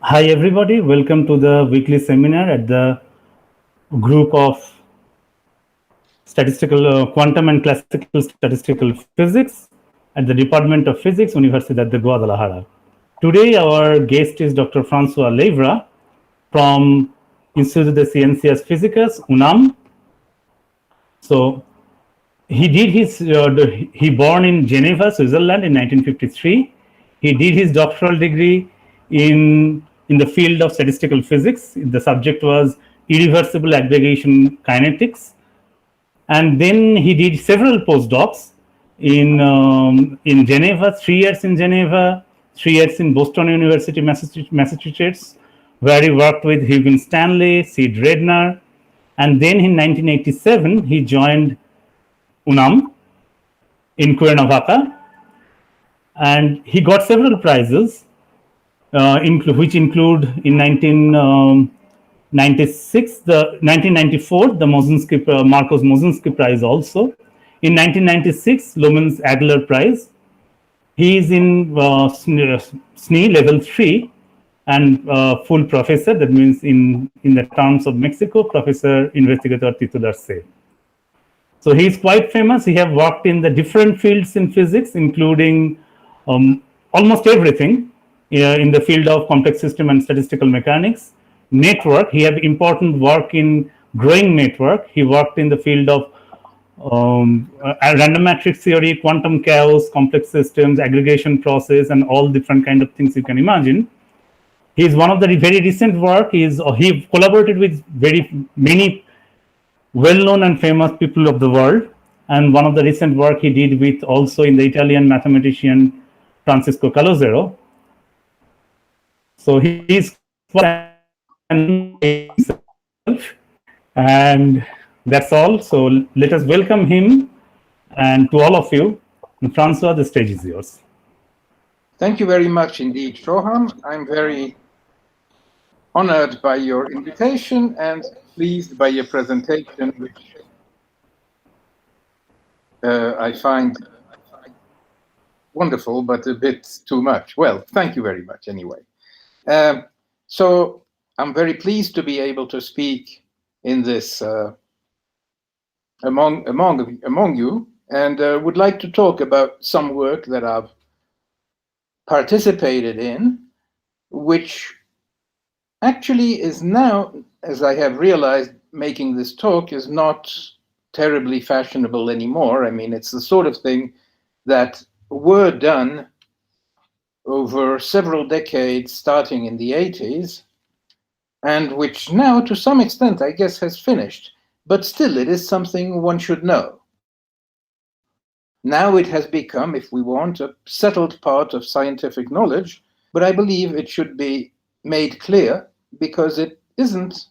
Hi everybody, welcome to the weekly seminar at the group of quantum and classical statistical physics at the Department of Physics, Universidad de Guadalajara. Today our guest is Dr. François Leyvraz from Instituto de Ciencias Físicas, UNAM. So he born in Geneva, Switzerland in 1953. He did his doctoral degree in the field of statistical physics. The subject was irreversible aggregation kinetics, and then he did several postdocs in Geneva, 3 years in Geneva, 3 years in Boston University, Massachusetts, where he worked with Huygens Stanley, Sid Redner, and then in 1987 he joined UNAM in Cuernavaca, and he got several prizes, which include in 1996, the 1994, the Marcos Mosinski Prize also. In 1996, Lorenz Agler Prize. He is in SNI level 3 and full professor. That means in the terms of Mexico, professor investigator titular se. So he is quite famous. He have worked in the different fields in physics, including almost everything in the field of complex system and statistical mechanics. Network, he have important work in growing network. He worked in the field of random matrix theory, quantum chaos, complex systems, aggregation process, and all different kind of things you can imagine. He is one of the very recent work. He collaborated with very many well-known and famous people of the world, and one of the recent work he did with also in the Italian mathematician Francisco Calogero. So he's and that's all. So let us welcome him and to all of you. And Francois, the stage is yours. Thank you very much indeed, Shoham. I'm very honored by your invitation and pleased by your presentation, which I find wonderful, but a bit too much. Well, thank you very much anyway. So I'm very pleased to be able to speak in this among you, and would like to talk about some work that I've participated in, which actually is now, as I have realized, making this talk is not terribly fashionable anymore. I mean, it's the sort of thing that were done over several decades, starting in the 80s, and which now, to some extent, I guess, has finished. But still, it is something one should know. Now it has become, if we want, a settled part of scientific knowledge, but I believe it should be made clear because it isn't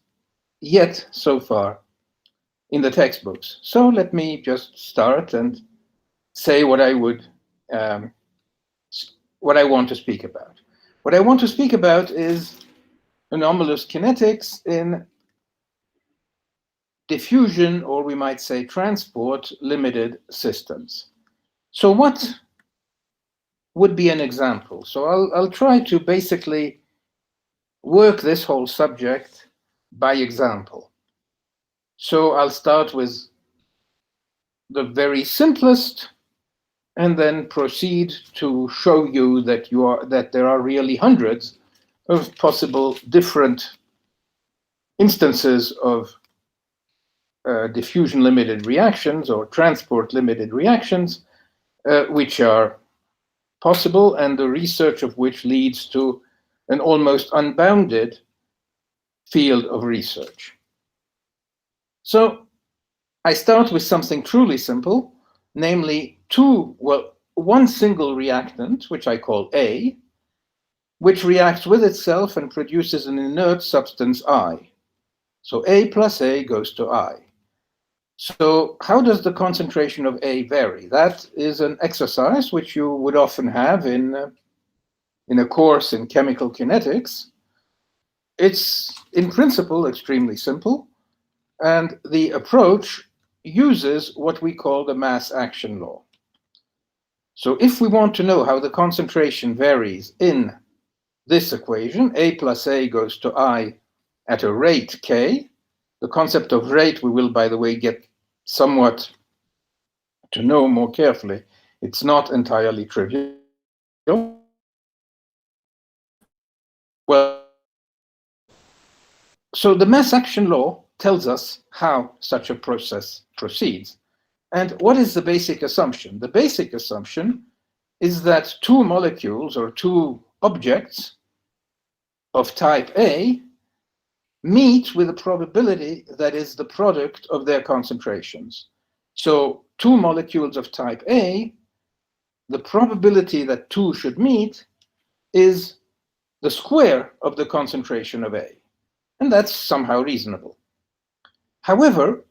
yet so far in the textbooks. So let me just start and say what I want to speak about. What I want to speak about is anomalous kinetics in diffusion, or we might say transport, limited systems. So what would be an example? So I'll try to basically work this whole subject by example. So I'll start with the very simplest and then proceed to show you that there are really hundreds of possible different instances of diffusion-limited reactions or transport-limited reactions, which are possible, and the research of which leads to an almost unbounded field of research. So I start with something truly simple, namely one single reactant, which I call A, which reacts with itself and produces an inert substance I. So A plus A goes to I. So how does the concentration of A vary? That is an exercise which you would often have in a course in chemical kinetics. It's, in principle, extremely simple, and the approach uses what we call the mass action law. So if we want to know how the concentration varies in this equation, a plus a goes to I at a rate k. The concept of rate we will, by the way, get somewhat to know more carefully. It's not entirely trivial. Well, so the mass action law tells us how such a process proceeds. And what is the basic assumption? The basic assumption is that two molecules or two objects of type A meet with a probability that is the product of their concentrations. So two molecules of type A, the probability that two should meet is the square of the concentration of A. And that's somehow reasonable. However,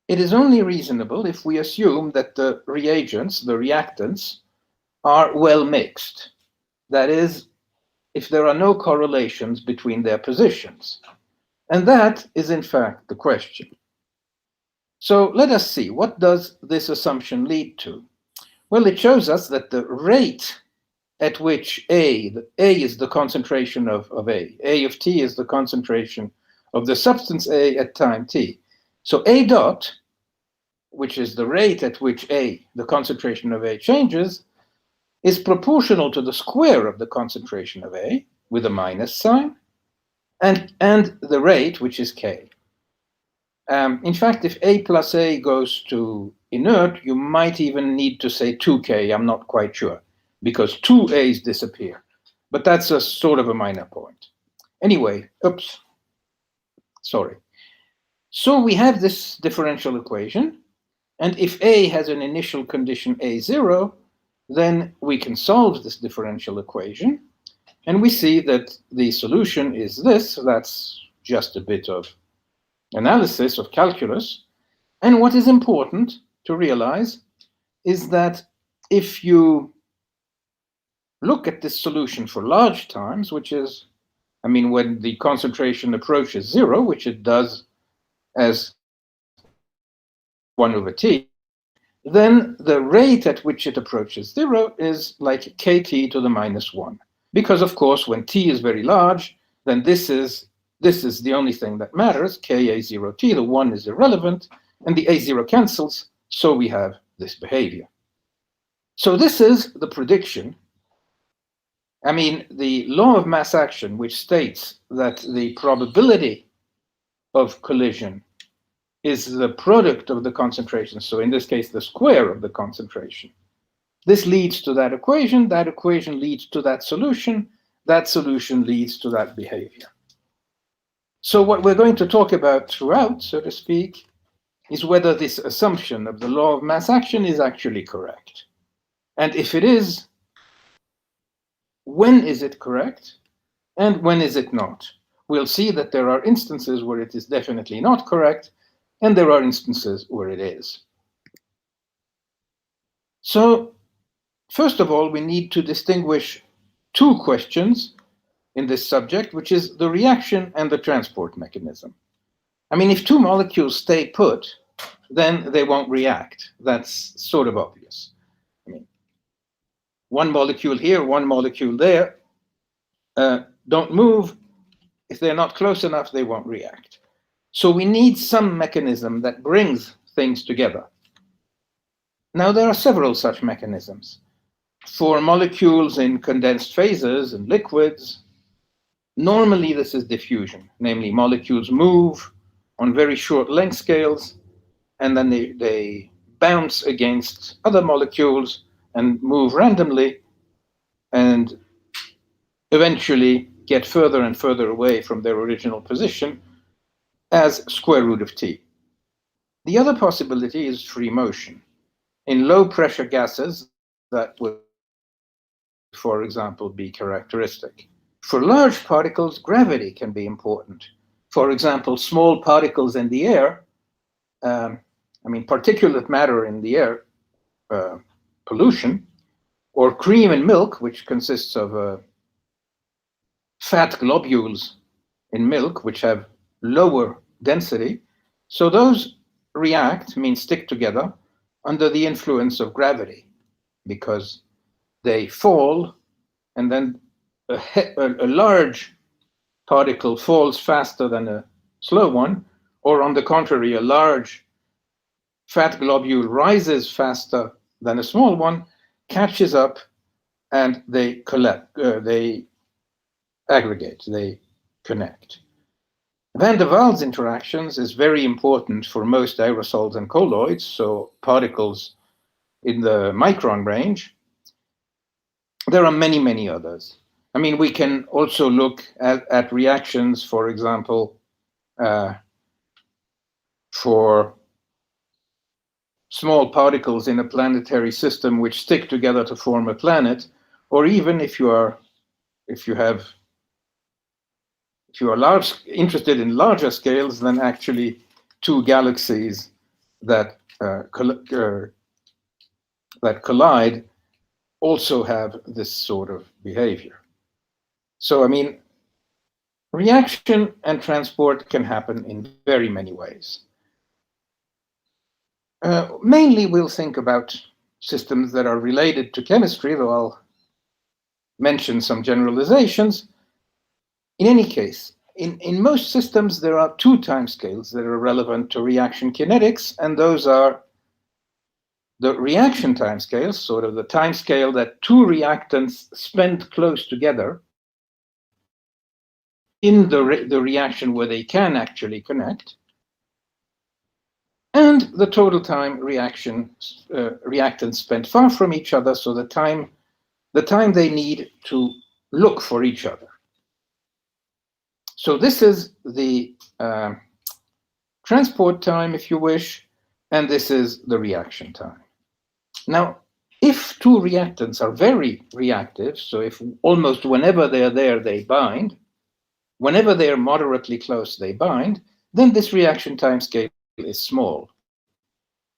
it is only reasonable if we assume that the reagents, the reactants, are well mixed. That is, if there are no correlations between their positions. And that is, in fact, the question. So let us see, what does this assumption lead to? Well, it shows us that the rate at which A is the concentration of A of t is the concentration of the substance A at time t. So A dot, which is the rate at which the concentration of A changes, is proportional to the square of the concentration of A with a minus sign, and the rate, which is k. In fact, if A plus A goes to inert, you might even need to say 2k, I'm not quite sure, because two A's disappear. But that's a sort of a minor point. Anyway, sorry. So we have this differential equation, and if A has an initial condition A0, then we can solve this differential equation, and we see that the solution is this. That's just a bit of analysis of calculus. And what is important to realize is that if you look at this solution for large times, which is, when the concentration approaches zero, which it does as 1 over t, then the rate at which it approaches zero is like kt to the minus 1. Because, of course, when t is very large, then this is the only thing that matters, ka0t, the 1 is irrelevant, and the a0 cancels, so we have this behavior. So this is the prediction. The law of mass action, which states that the probability of collision is the product of the concentration, so in this case, the square of the concentration. This leads to that equation leads to that solution leads to that behavior. So what we're going to talk about throughout, so to speak, is whether this assumption of the law of mass action is actually correct. And if it is, when is it correct and when is it not? We'll see that there are instances where it is definitely not correct, and there are instances where it is. So, first of all, we need to distinguish two questions in this subject, which is the reaction and the transport mechanism. If two molecules stay put, then they won't react. That's sort of obvious. One molecule here, one molecule there, don't move. If they're not close enough, they won't react. So we need some mechanism that brings things together. Now, there are several such mechanisms. For molecules in condensed phases and liquids, normally this is diffusion, namely molecules move on very short length scales, and then they bounce against other molecules and move randomly, and eventually get further and further away from their original position as square root of t. The other possibility is free motion. In low pressure gases, that would, for example, be characteristic. For large particles, gravity can be important. For example, small particles in the air, particulate matter in the air, pollution, or cream in milk, which consists of fat globules in milk, which have lower density. So those react, stick together, under the influence of gravity, because they fall and then a large particle falls faster than a slow one, or on the contrary, a large fat globule rises faster than a small one, catches up, and they aggregate, they connect. Van der Waals interactions is very important for most aerosols and colloids, so particles in the micron range. There are many, many others. I mean, we can also look at reactions, for example, for small particles in a planetary system which stick together to form a planet, or even if you are interested in larger scales, then actually two galaxies that collide also have this sort of behavior. So, I mean, reaction and transport can happen in very many ways. Mainly, we'll think about systems that are related to chemistry, though I'll mention some generalizations. In any case, in most systems, there are two timescales that are relevant to reaction kinetics, and those are the reaction timescales, sort of the timescale that two reactants spend close together in the reaction where they can actually connect, and the total time reactants spent far from each other, so the time they need to look for each other. So this is the transport time, if you wish, and this is the reaction time. Now, if two reactants are very reactive, so if almost whenever they're there, they bind, whenever they're moderately close, they bind, then this reaction time scale is small.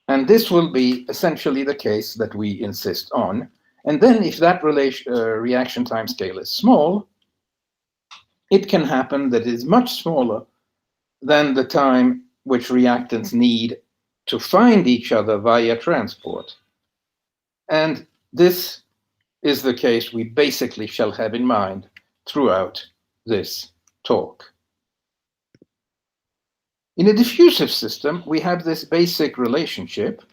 And this will be essentially the case that we insist on. And then if that reaction time scale is small, it can happen that it is much smaller than the time which reactants need to find each other via transport. And this is the case we basically shall have in mind throughout this talk. In a diffusive system, we have this basic relationship,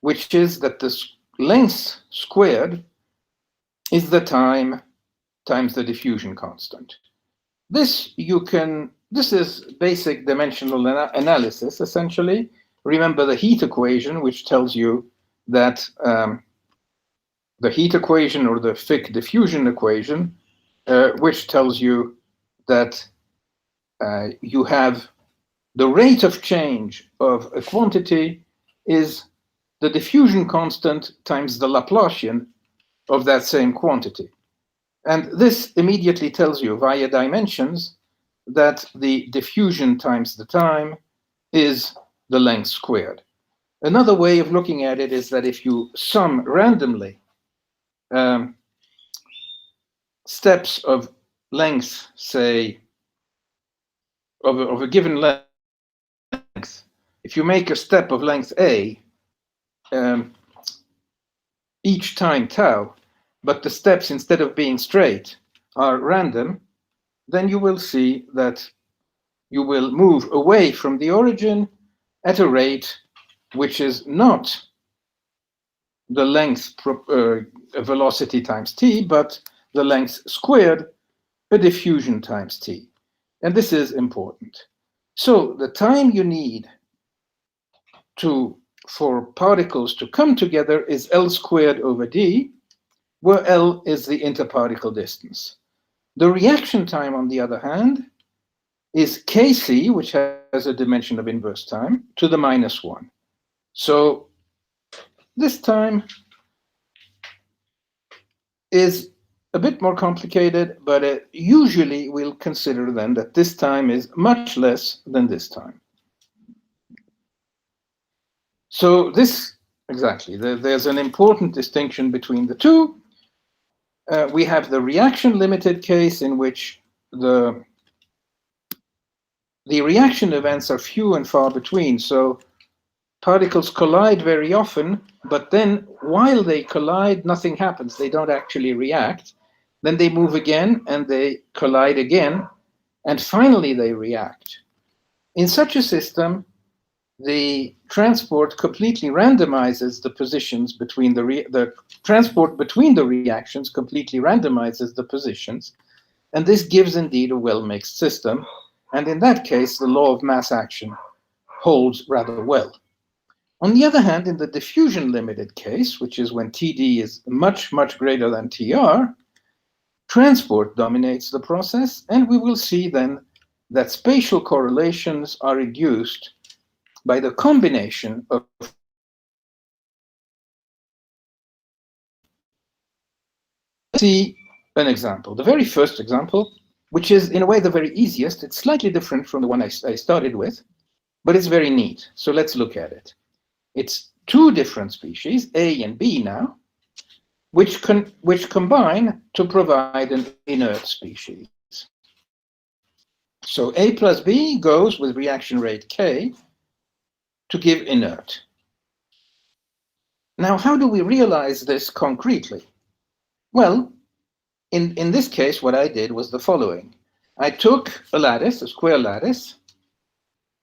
which is that the length squared is the time times the diffusion constant. This is basic dimensional analysis, essentially. Remember the heat equation, which tells you that the heat equation, or the Fick diffusion equation, which tells you that you have the rate of change of a quantity is the diffusion constant times the Laplacian of that same quantity. And this immediately tells you via dimensions that the diffusion times the time is the length squared. Another way of looking at it is that if you sum randomly steps of length, say, of a given length, if you make a step of length a each time tau, but the steps, instead of being straight, are random, then you will see that you will move away from the origin at a rate which is not the length velocity times t, but the length squared, a diffusion times t. And this is important. So the time you need for particles to come together is L squared over d, where L is the interparticle distance. The reaction time, on the other hand, is Kc, which has a dimension of inverse time, to the -1. So this time is a bit more complicated, but usually we'll consider then that this time is much less than this time. So this, exactly, there's an important distinction between the two. We have the reaction-limited case, in which the reaction events are few and far between. So particles collide very often, but then while they collide, nothing happens. They don't actually react. then they move again and they collide again, and finally they react. In such a system, the transport completely randomizes the positions between the transport between the reactions completely randomizes the positions, and this gives indeed a well-mixed system. And in that case, the law of mass action holds rather well. On the other hand, in the diffusion-limited case, which is when TD is much, much greater than TR, transport dominates the process, and we will see then that spatial correlations are reduced by the combination of see an example. The very first example, which is in a way the very easiest, it's slightly different from the one I started with, but it's very neat. So let's look at it. It's two different species, A and B now, which combine to provide an inert species. So A plus B goes with reaction rate K to give inert. Now, how do we realize this concretely? Well, in this case, what I did was the following. I took a lattice, a square lattice,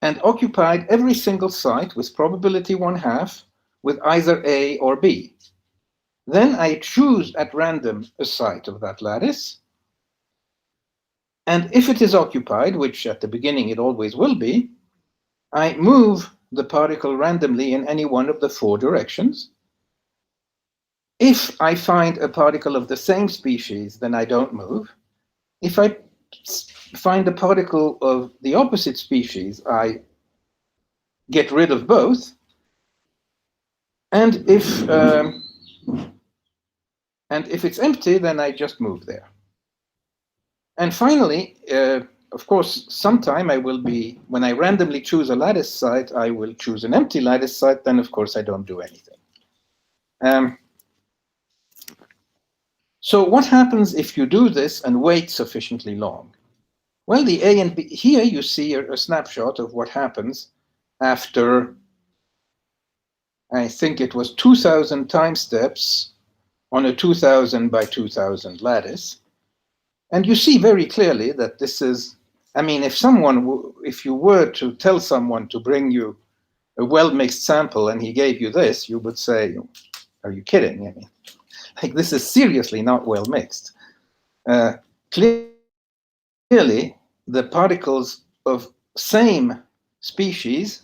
and occupied every single site with probability 1/2 with either A or B. Then I choose at random a site of that lattice, and if it is occupied, which at the beginning it always will be, I move the particle randomly in any one of the 4 directions. If I find a particle of the same species, then I don't move. If I find a particle of the opposite species, I get rid of both. And if it's empty, then I just move there. And finally, of course, sometime I will be, when I randomly choose a lattice site, I will choose an empty lattice site, then of course I don't do anything. So what happens if you do this and wait sufficiently long? Well, the A and B, here you see a snapshot of what happens after, I think it was 2,000 time steps on a 2,000 by 2,000 lattice. And you see very clearly that this is, I mean, if you were to tell someone to bring you a well-mixed sample and he gave you this, you would say, are you kidding? I mean, like, this is seriously not well mixed. Clearly, the particles of same species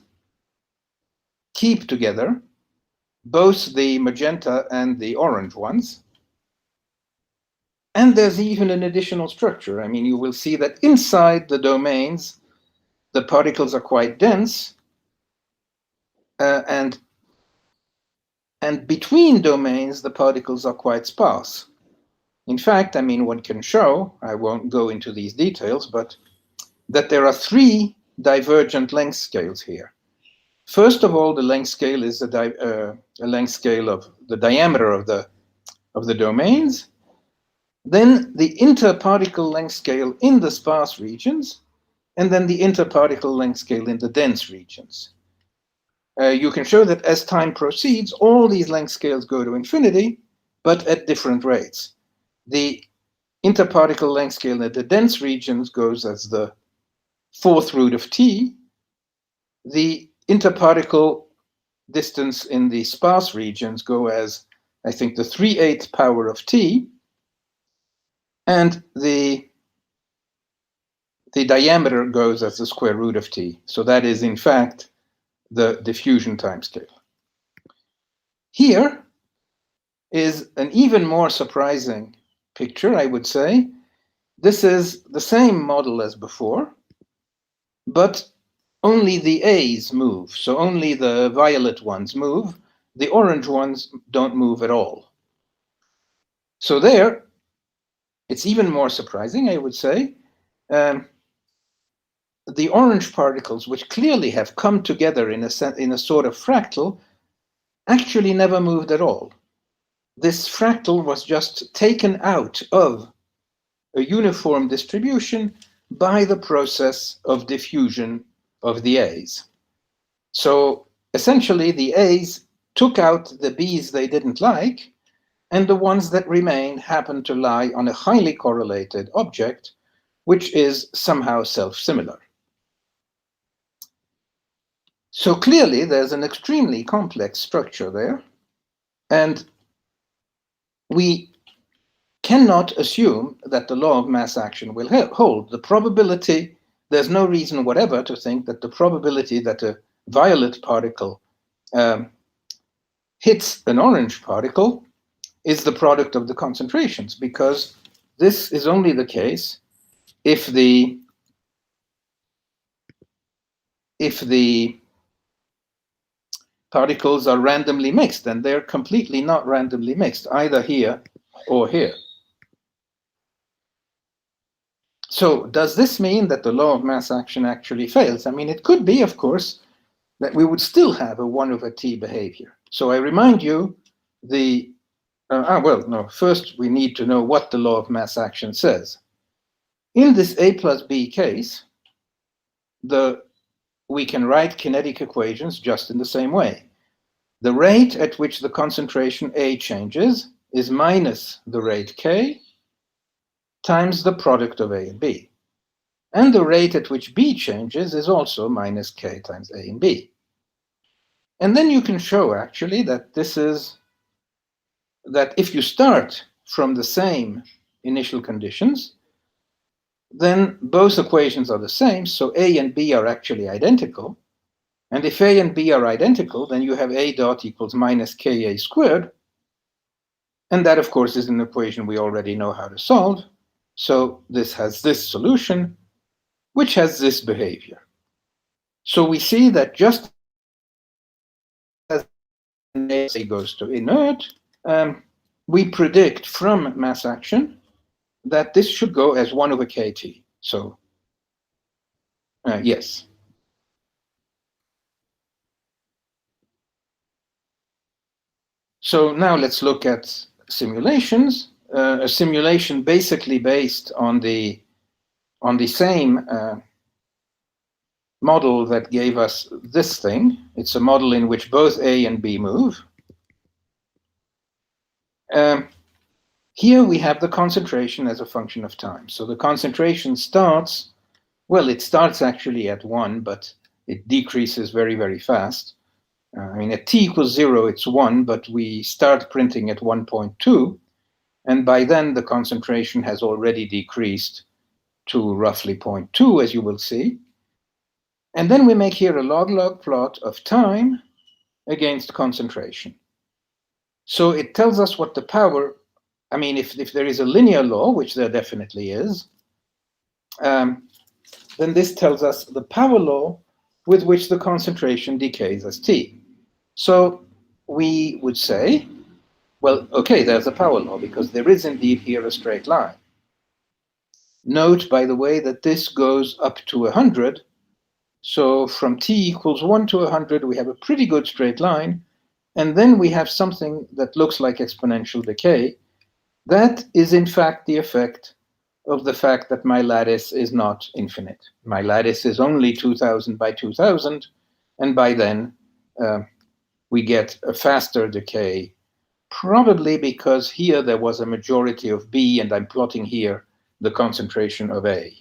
keep together, both the magenta and the orange ones. And there's even an additional structure. I mean, you will see that inside the domains, the particles are quite dense, and between domains, the particles are quite sparse. In fact, I mean, one can show, I won't go into these details, but that there are 3 divergent length scales here. First of all, the length scale is a length scale of the diameter of the domains. Then the interparticle length scale in the sparse regions, and then the interparticle length scale in the dense regions. You can show that as time proceeds, all these length scales go to infinity, but at different rates. The interparticle length scale in the dense regions goes as the 4th root of t. The interparticle distance in the sparse regions go as, I think, the 3/8 power of t. And the diameter goes as the square root of t. So that is, in fact, the diffusion timescale. Here is an even more surprising picture, I would say. This is the same model as before, but only the A's move. So only the violet ones move. The orange ones don't move at all. So there, it's even more surprising, I would say. The orange particles, which clearly have come together in a sort of fractal, actually never moved at all. This fractal was just taken out of a uniform distribution by the process of diffusion of the A's. So essentially, the A's took out the B's they didn't like, and the ones that remain happen to lie on a highly correlated object, which is somehow self-similar. So clearly, there's an extremely complex structure there, and we cannot assume that the law of mass action will hold. The probability, there's no reason whatever to think that the probability that a violet particle hits an orange particle is the product of the concentrations, because this is only the case if the particles are randomly mixed, and they're completely not randomly mixed, either here or here. So does this mean that the law of mass action actually fails? I mean, it could be, of course, that we would still have a 1/t behavior. So I remind you, first we need to know what the law of mass action says. In this A plus B case, we can write kinetic equations just in the same way. The rate at which the concentration A changes is minus the rate K times the product of A and B. And the rate at which B changes is also minus K times A and B. And then you can show actually that that if you start from the same initial conditions, then both equations are the same, so A and B are actually identical. And if A and B are identical, then you have A dot equals minus Ka squared. And that, of course, is an equation we already know how to solve. So this has this solution, which has this behavior. So we see that just as A goes to inert, we predict from mass action that this should go as 1/kt. So yes. So now let's look at simulations. A simulation basically based on the same model that gave us this thing. It's a model in which both A and B move. Here we have the concentration as a function of time. So the concentration starts, well, it starts actually at 1, but it decreases very, very fast. I mean, at t equals 0, it's 1, but we start printing at 1.2. And by then, the concentration has already decreased to roughly 0.2, as you will see. And then we make here a log-log plot of time against concentration. So it tells us what the power, I mean, if there is a linear law, which there definitely is, then this tells us the power law with which the concentration decays as t. So we would say, well, okay, there's a power law, because there is indeed here a straight line. Note, by the way, that this goes up to 100. So from t equals 1 to 100, we have a pretty good straight line. And then we have something that looks like exponential decay. That is, in fact, the effect of the fact that my lattice is not infinite. My lattice is only 2000 by 2000. And by then, we get a faster decay, probably because here there was a majority of B, and I'm plotting here the concentration of A.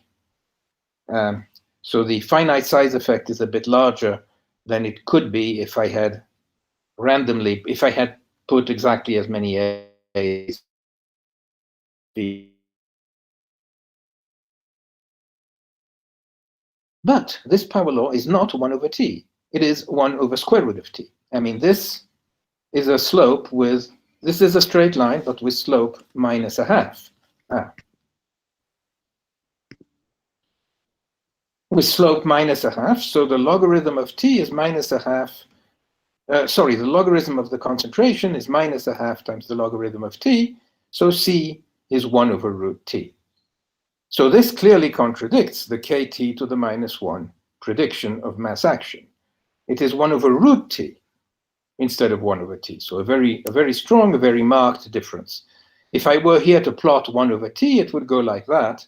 So the finite size effect is a bit larger than it could be if I had put exactly as many A's. But this power law is not 1/t. It is 1/square root of t. I mean, this is a slope with, this is a straight line, but with slope minus a half. With slope minus a half, so the logarithm of t is minus a half. The logarithm of the concentration is minus a half times the logarithm of t, so c is 1/√t. So this clearly contradicts the kt to the minus 1 prediction of mass action. It is 1/√t instead of 1/t, so a very strong, a very marked difference. If I were here to plot 1/t, it would go like that.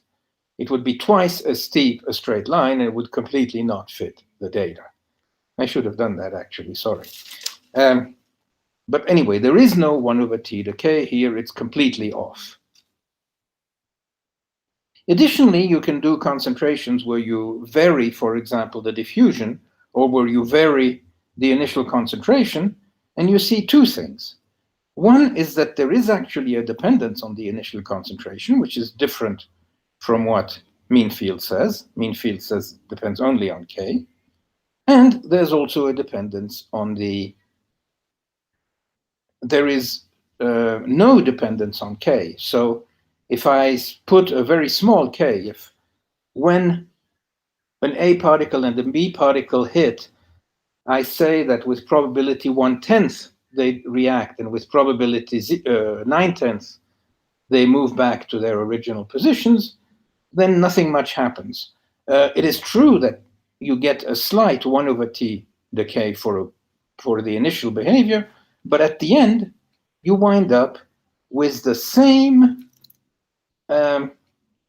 It would be twice as steep a straight line, and it would completely not fit the data. I should have done that, actually, sorry. But anyway, there is no 1 over t decay here. It's completely off. Additionally, you can do concentrations where you vary, for example, the diffusion, or where you vary the initial concentration, and you see two things. One is that there is actually a dependence on the initial concentration, which is different from what mean field says. Mean field says it depends only on K. And there's also a dependence on there is no dependence on K. So if I put a very small K, if when an A particle and a B particle hit, I say that with probability 1/10 they react, and with probability 9/10 they move back to their original positions, then nothing much happens. It is true that you get a slight 1 over t decay for the initial behavior, but at the end you wind up with the same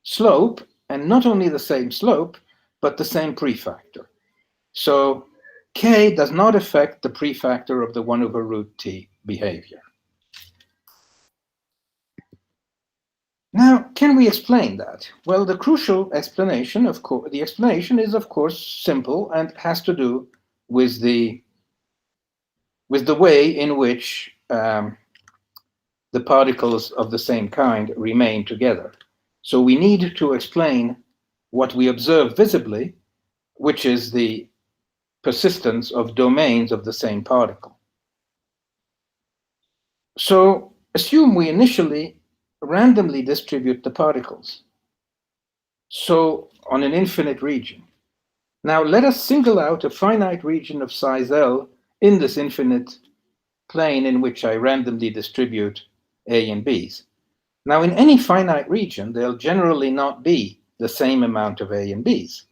slope, and not only the same slope, but the same prefactor. So K does not affect the prefactor of the 1 over root t behavior. Now, can we explain that? Well, the crucial explanation, the explanation is, of course, simple and has to do with the way in which the particles of the same kind remain together. So we need to explain what we observe visibly, which is the persistence of domains of the same particle. So assume we initially randomly distribute the particles, so on an infinite region. Now let us single out a finite region of size L in this infinite plane in which I randomly distribute A and B's. Now in any finite region, there'll generally not be the same amount of A and B's.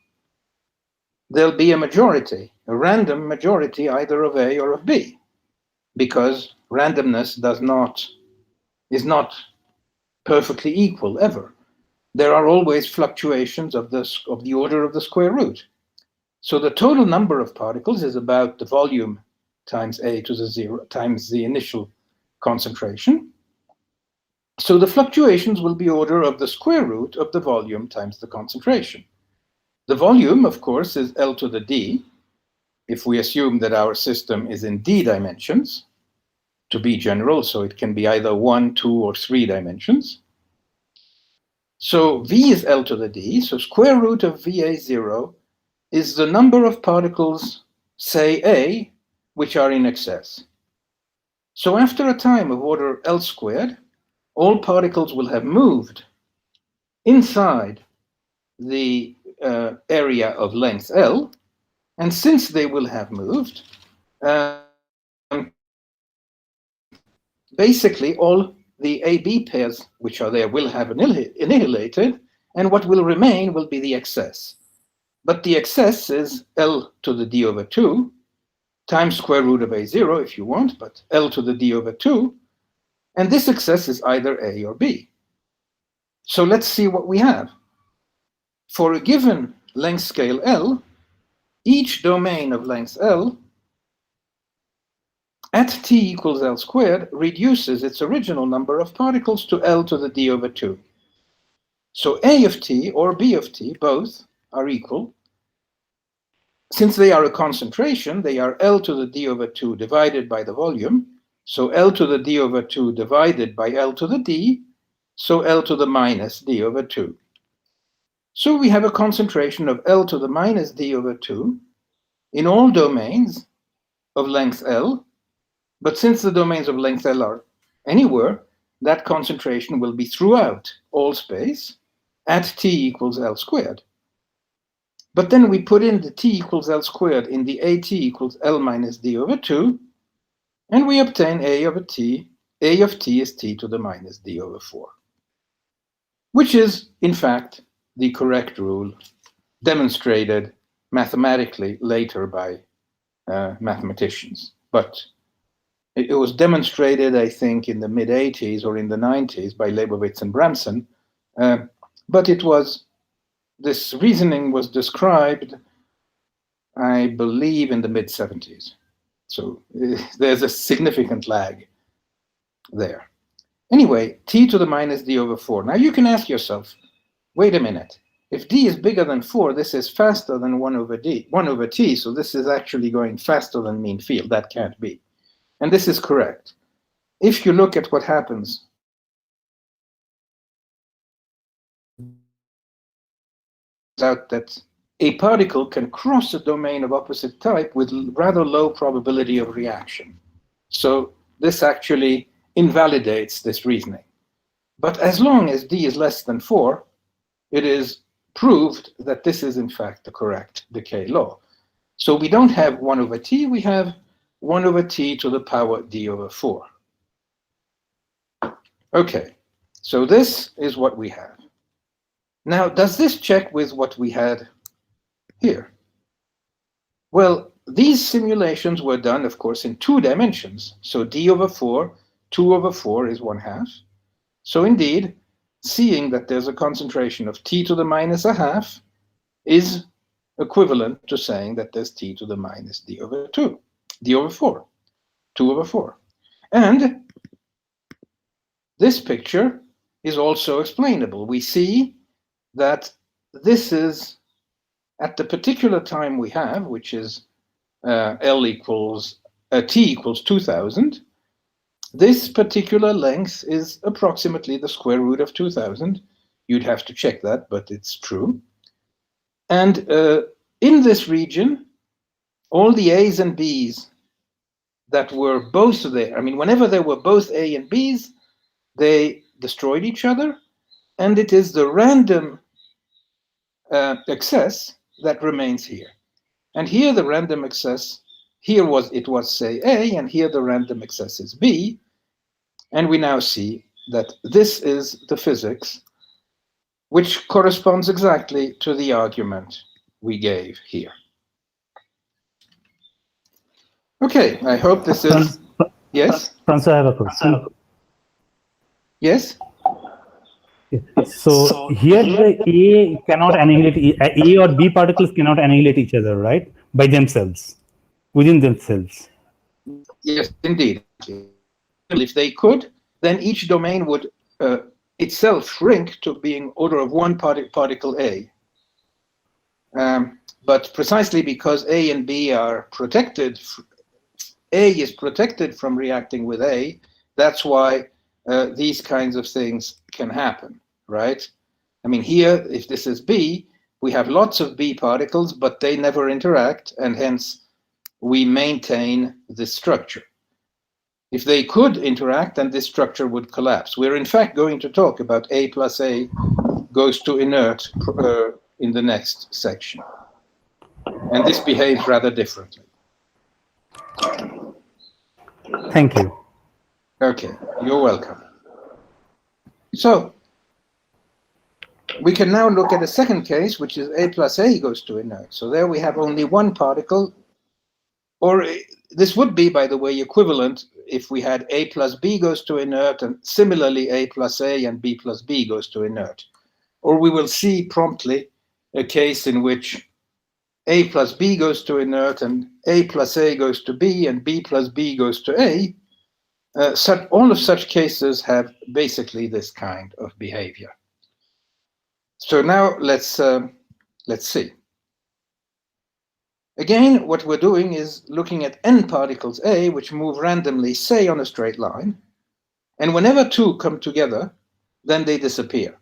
There'll be a majority, a random majority either of A or of B, because randomness is not perfectly equal ever. There are always fluctuations of the order of the square root. So the total number of particles is about the volume times A to the 0 times the initial concentration. So the fluctuations will be order of the square root of the volume times the concentration. The volume, of course, is L to the D, if we assume that our system is in D dimensions, to be general, so it can be either 1, 2, or 3 dimensions. So V is L to the D, so square root of VA0 is the number of particles, say A, which are in excess. So after a time of order L squared, all particles will have moved inside the area of length L, and since they will have moved, basically all the AB pairs which are there will have annihilated, and what will remain will be the excess. But the excess is L to the D over 2 times square root of A0 if you want, but L to the D over 2, and this excess is either A or B. So let's see what we have. For a given length scale L, each domain of length L at t equals L squared reduces its original number of particles to L to the D over 2. So A of t or B of t, both, are equal. Since they are a concentration, they are L to the D over 2 divided by the volume. So L to the D over 2 divided by L to the D, so L to the minus D over 2. So we have a concentration of L to the minus D over 2 in all domains of length L, but since the domains of length L are anywhere, that concentration will be throughout all space at t equals L squared. But then we put in the t equals L squared in the AT equals L minus D over 2, and we obtain A of t is t to the minus D over 4, which is, in fact, the correct rule demonstrated mathematically later by mathematicians. But it was demonstrated, I think, in the mid-80s or in the 90s by Leibowitz and Bramson, but this reasoning was described, I believe, in the mid-70s. So there's a significant lag there. Anyway, t to the minus d over 4. Now you can ask yourself, wait a minute. If d is bigger than 4, this is faster than 1 over t, so this is actually going faster than mean field. That can't be. And this is correct. If you look at what happens out that a particle can cross a domain of opposite type with rather low probability of reaction. So this actually invalidates this reasoning. But as long as d is less than 4, it is proved that this is in fact the correct decay law. So we don't have 1 over t, we have 1 over t to the power d over 4. Okay, so this is what we have. Now, does this check with what we had here? Well, these simulations were done, of course, in 2 dimensions. So d over 4, 2 over 4 is 1/2. So indeed, seeing that there's a concentration of t to the minus 1/2 is equivalent to saying that there's t to the minus d over 4, 2 over 4. And this picture is also explainable. We see that this is at the particular time we have, which is t equals 2000. This particular length is approximately the square root of 2000. You'd have to check that, but it's true. And in this region, all the A's and B's that were both there, I mean, whenever there were both A and B's, they destroyed each other, and it is the random excess that remains here. And here the random excess, it was say A, and here the random excess is B. And we now see that this is the physics which corresponds exactly to the argument we gave here. Okay, I hope this is... Yes? François, I have a question. Yes? So here the A cannot annihilate, A or B particles cannot annihilate each other, right? By themselves, within themselves. Yes, indeed. If they could, then each domain would itself shrink to being order of 1 particle A. But precisely because A and B are protected, A is protected from reacting with A, that's why these kinds of things can happen, right? I mean, here, if this is B, we have lots of B particles, but they never interact, and hence we maintain this structure. If they could interact, then this structure would collapse. We're in fact going to talk about A plus A goes to inert in the next section. And this behaves rather differently. Thank you. Okay, you're welcome. So, we can now look at a second case, which is A plus A goes to inert. So there we have only 1 particle, or this would be, by the way, equivalent if we had A plus B goes to inert, and similarly A plus A and B plus B goes to inert. Or we will see promptly a case in which A plus B goes to inert, and A plus A goes to B, and B plus B goes to A. All of such cases have basically this kind of behavior. So now let's see. Again, what we're doing is looking at n particles A, which move randomly, say, on a straight line. And whenever 2 come together, then they disappear.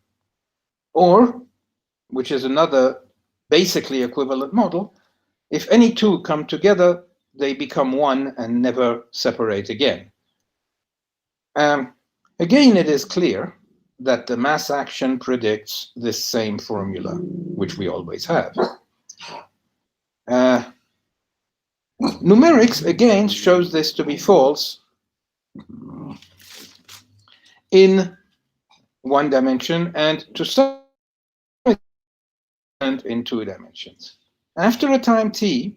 Or, which is another basically equivalent model, if any 2 come together, they become 1 and never separate again. Again, it is clear that the mass action predicts this same formula, which we always have. Numerics, again, shows this to be false in 1 dimension, and to some extent in 2 dimensions. After a time t,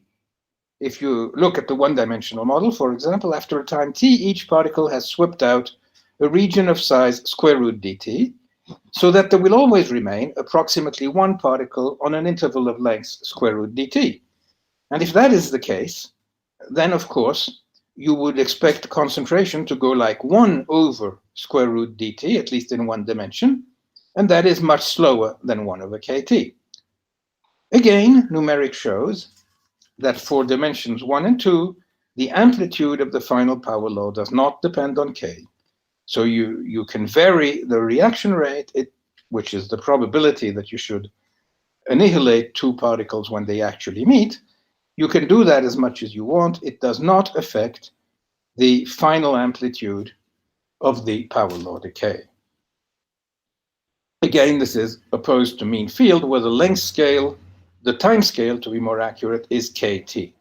if you look at the 1-dimensional model, for example, after a time t, each particle has swept out a region of size square root dt, so that there will always remain approximately 1 particle on an interval of length square root dt. And if that is the case, then of course you would expect concentration to go like 1 over square root dt, at least in one dimension, and that is much slower than 1 over kt. Again, numeric shows that for dimensions 1 and 2, the amplitude of the final power law does not depend on k. So you can vary the reaction rate, which is the probability that you should annihilate two particles when they actually meet. You can do that as much as you want. It does not affect the final amplitude of the power law decay. Again, this is opposed to mean field, where the length scale, the time scale, to be more accurate, is kt.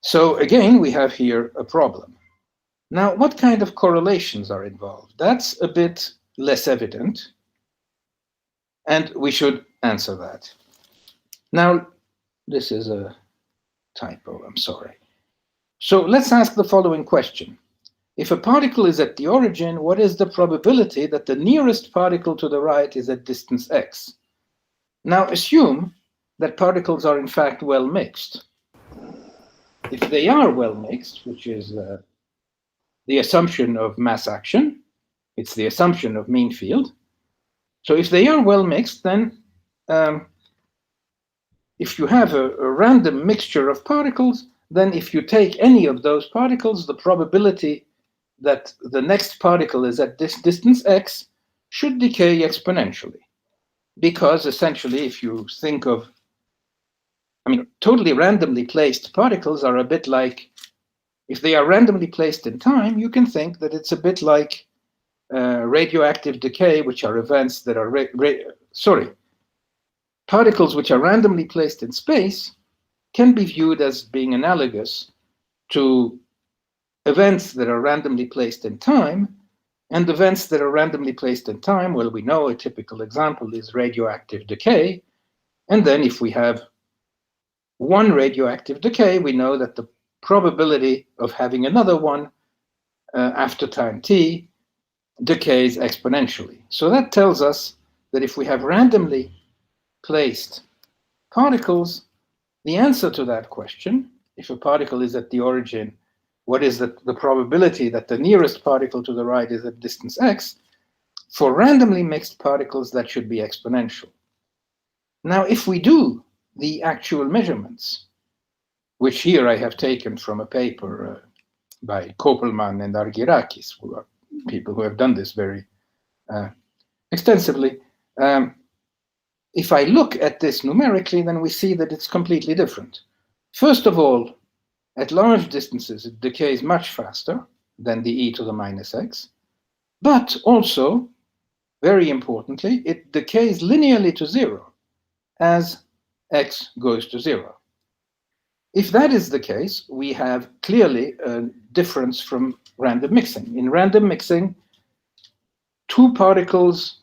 So again, we have here a problem. Now, what kind of correlations are involved? That's a bit less evident, and we should answer that. Now, this is a typo, I'm sorry. So let's ask the following question. If a particle is at the origin, what is the probability that the nearest particle to the right is at distance x? Now assume that particles are in fact well mixed. If they are well mixed, which is the assumption of mass action, it's the assumption of mean field. So if they are well mixed, then if you have a random mixture of particles, then if you take any of those particles, the probability that the next particle is at this distance x should decay exponentially. Because essentially, if you think of, totally randomly placed particles are a bit like, if they are randomly placed in time, you can think that it's a bit like radioactive decay, which are events that are, particles which are randomly placed in space can be viewed as being analogous to events that are randomly placed in time, and events that are randomly placed in time, well, we know a typical example is radioactive decay. And then if we have one radioactive decay, we know that the probability of having another one after time t decays exponentially. So that tells us that if we have randomly placed particles, the answer to that question, if a particle is at the origin, what is the probability that the nearest particle to the right is at distance x? For randomly mixed particles, that should be exponential. Now, if we do the actual measurements, which here I have taken from a paper by Kopelman and Argyrakis, who are people who have done this very extensively, if I look at this numerically, then we see that it's completely different. First of all, at large distances, it decays much faster than the e to the minus x, but also, very importantly, it decays linearly to 0 as x goes to 0. If that is the case, we have clearly a difference from random mixing. In random mixing, two particles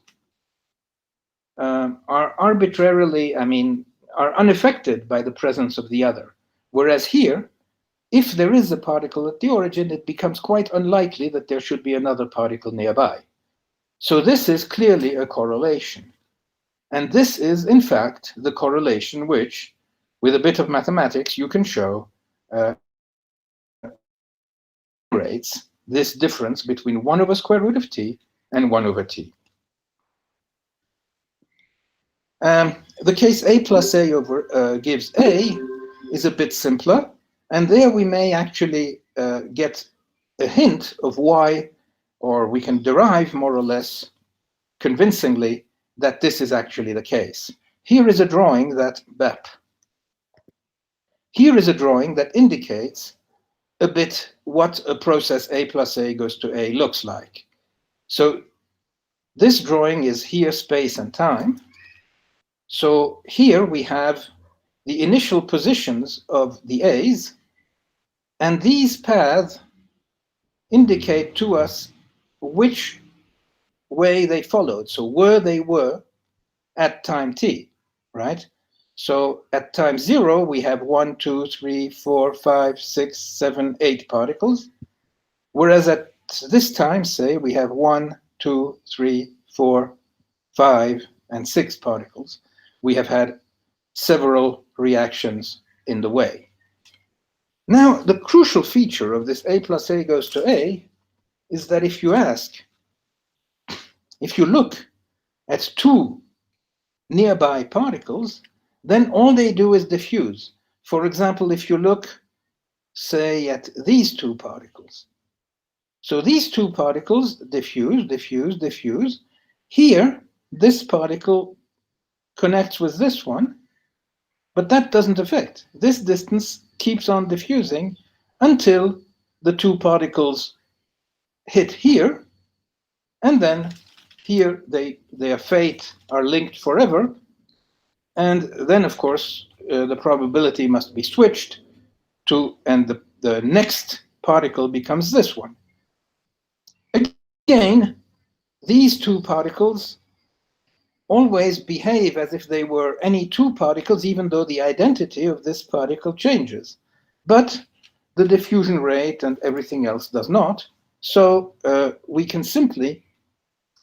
are arbitrarily, are unaffected by the presence of the other. Whereas here, if there is a particle at the origin, it becomes quite unlikely that there should be another particle nearby. So this is clearly a correlation. And this is, in fact, the correlation which, with a bit of mathematics, you can show rates this difference between 1 over square root of t and 1 over t. The case a plus a over gives a is a bit simpler, and there we may actually get a hint of why, or we can derive more or less convincingly that this is actually the case. Here is a drawing that indicates a bit what a process a plus a goes to a looks like. So this drawing is here space and time. So here we have the initial positions of the a's, and these paths indicate to us which way they followed, so where they were at time t, right? So at time 0, we have 1, 2, 3, 4, 5, 6, 7, 8 particles, whereas at this time, say, we have 1, 2, 3, 4, 5, and 6 particles. We have had several reactions in the way. Now, the crucial feature of this A plus A goes to A is that if you look at two nearby particles, then all they do is diffuse. For example, if you look, say, at these two particles. So these two particles diffuse, diffuse, diffuse. Here, this particle connects with this one, but that doesn't affect. This distance keeps on diffusing until the two particles hit here, and then here their fate are linked forever. And then, of course, the probability must be switched to, and the next particle becomes this one. Again, these two particles always behave as if they were any two particles, even though the identity of this particle changes. But the diffusion rate and everything else does not. So we can simply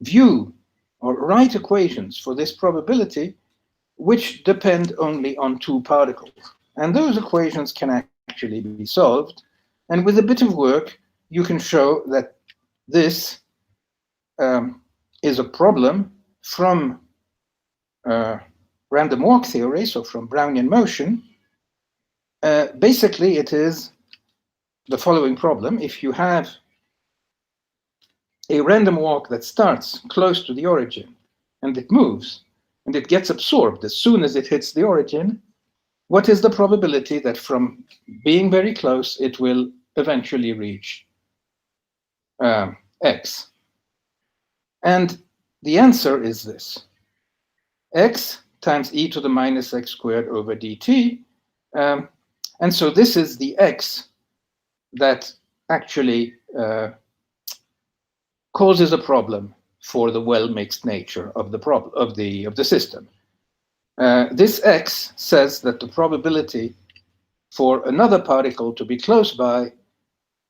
view or write equations for this probability which depend only on two particles. And those equations can actually be solved. And with a bit of work, you can show that this is a problem from random walk theory, so from Brownian motion. Basically, it is the following problem. If you have a random walk that starts close to the origin and it moves and it gets absorbed as soon as it hits the origin, what is the probability that from being very close it will eventually reach x? And the answer is this: x times e to the minus x squared over dt. And so this is the x that actually causes a problem for the well-mixed nature of the system. This x says that the probability for another particle to be close by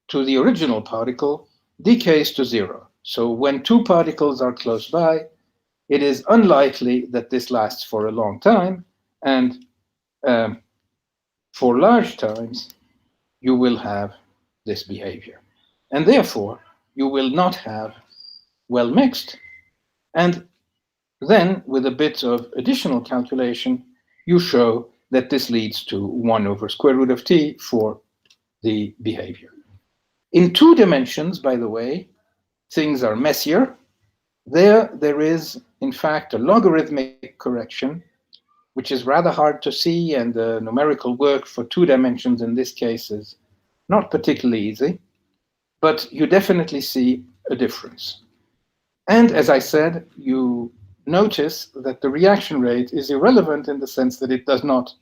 to the original particle decays to zero. So when two particles are close by, it is unlikely that this lasts for a long time, and for large times, you will have this behavior. And therefore, you will not have well mixed. And then, with a bit of additional calculation, you show that this leads to 1 over square root of t for the behavior. In 2 dimensions, by the way, things are messier. There is, in fact, a logarithmic correction, which is rather hard to see, and the numerical work for 2 dimensions in this case is not particularly easy, but you definitely see a difference. And as I said, you notice that the reaction rate is irrelevant in the sense that it does not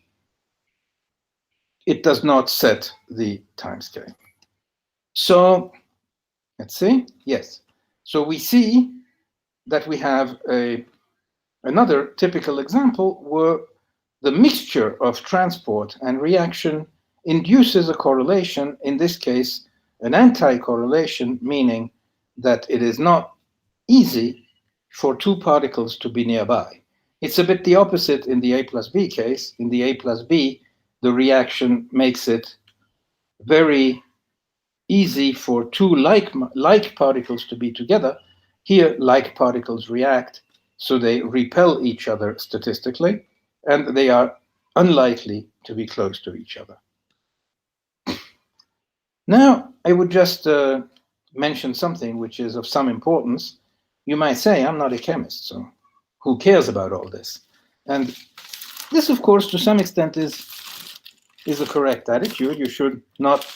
set the timescale. So let's see. Yes. So we see that we have another typical example where the mixture of transport and reaction induces a correlation, in this case, an anti-correlation, meaning that it is not easy for two particles to be nearby. It's a bit the opposite in the A plus B case. In the A plus B, the reaction makes it very easy for two like particles to be together. Here, like particles react, so they repel each other statistically, and they are unlikely to be close to each other. Now, I would just mention something which is of some importance. You might say, I'm not a chemist, so who cares about all this? And this, of course, to some extent is a correct attitude. You should not